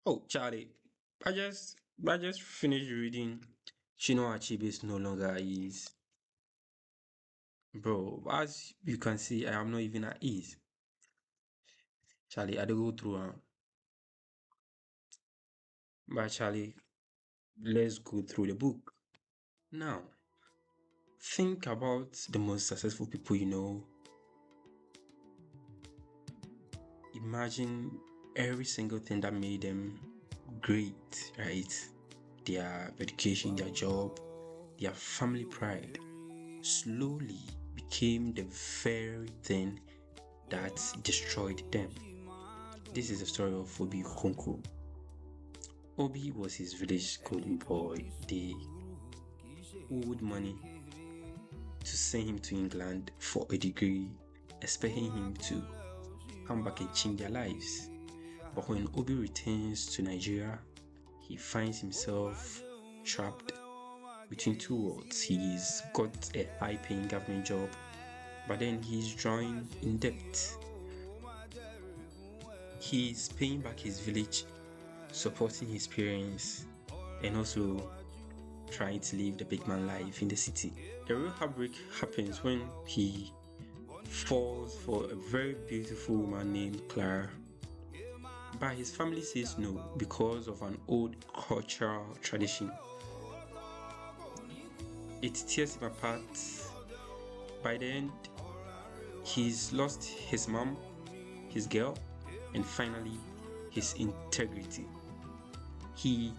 Oh, Charlie, I just finished reading Chinua Achebe's No Longer Is. Bro, as you can see, I am not even at ease. Charlie, I don't go through but Charlie, let's go through the book. Now, think about the most successful people you know. Imagine every single thing that made them great, right? Their education, their job, their family pride slowly became the very thing that destroyed them. This is the story of Obi Okonkwo. Obi was his village golden boy. They owed money to send him to England for a degree, expecting him to come back and change their lives. But when Obi returns to Nigeria, he finds himself trapped between two worlds. He's got a high-paying government job, but then he's drawing in debt. He's paying back his village, supporting his parents, and also trying to live the big man life in the city. The real heartbreak happens when he falls for a very beautiful woman named Clara. But his family says no because of an old cultural tradition. It tears him apart. By the end, he's lost his mom, his girl, and finally his integrity. He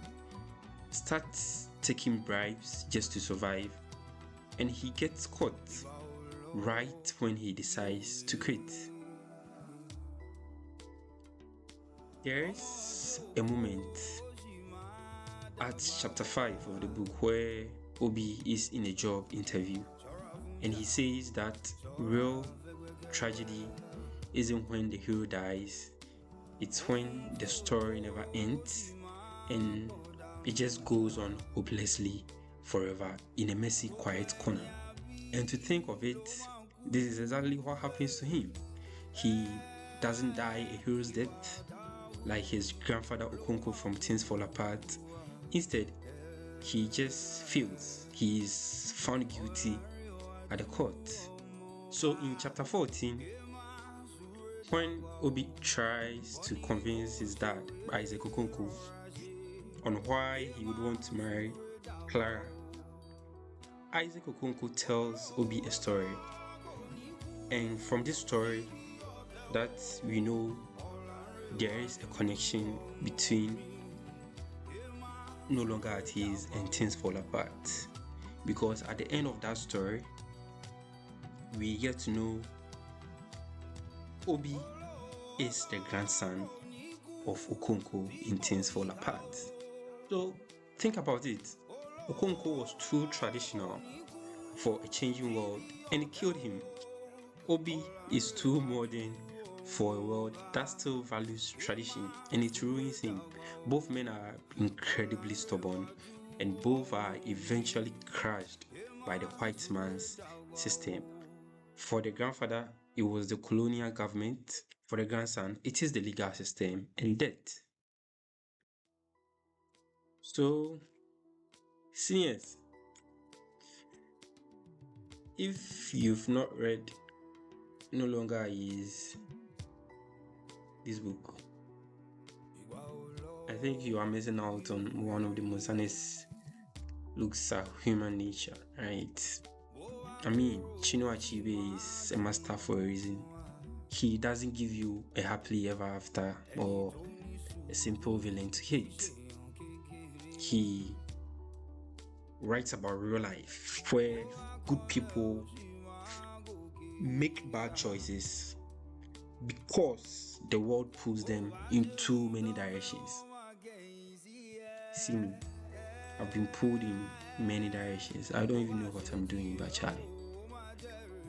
starts taking bribes just to survive, and he gets caught right when he decides to quit. There is a moment at chapter 5 of the book where Obi is in a job interview, and he says that real tragedy isn't when the hero dies, it's when the story never ends and it just goes on hopelessly forever in a messy, quiet corner. And to think of it, this is exactly what happens to him. He doesn't die a hero's death like his grandfather Okonkwo from Things Fall Apart. Instead, he just feels he is found guilty at the court. So in chapter 14, when Obi tries to convince his dad, Isaac Okonkwo, on why he would want to marry Clara, Isaac Okonkwo tells Obi a story. And from this story, that we know there is a connection between No Longer At His and Things Fall Apart. Because at the end of that story, we get to know Obi is the grandson of Okonkwo in Things Fall Apart. So think about it. Okonkwo was too traditional for a changing world and it killed him. Obi is too modern for a world that still values tradition and it ruins him. Both men are incredibly stubborn and both are eventually crushed by the white man's system. For the grandfather, it was the colonial government. For the grandson, it is the legal system and death. So, seniors, if you've not read No Longer Is this book, I think you are missing out on one of the most honest looks at human nature, right? I mean, Chinua Achebe is a master for a reason. He doesn't give you a happily ever after or a simple villain to hate. He writes about real life where good people make bad choices because the world pulls them in too many directions. See me, I've been pulled in many directions. I don't even know what I'm doing, but Charlie,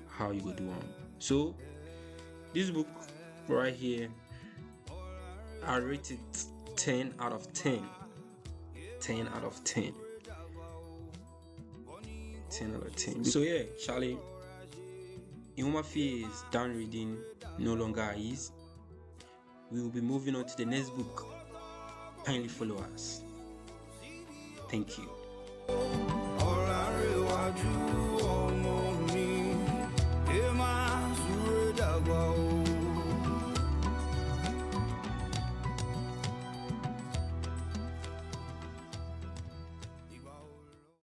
how you go do on? So this book right here, I rate it 10 out of 10. 10 out of 10. 10 out of 10. So yeah, Charlie, Nwomafie is done reading No Longer Is. We will be moving on to the next book. kindly follow us. Thank you.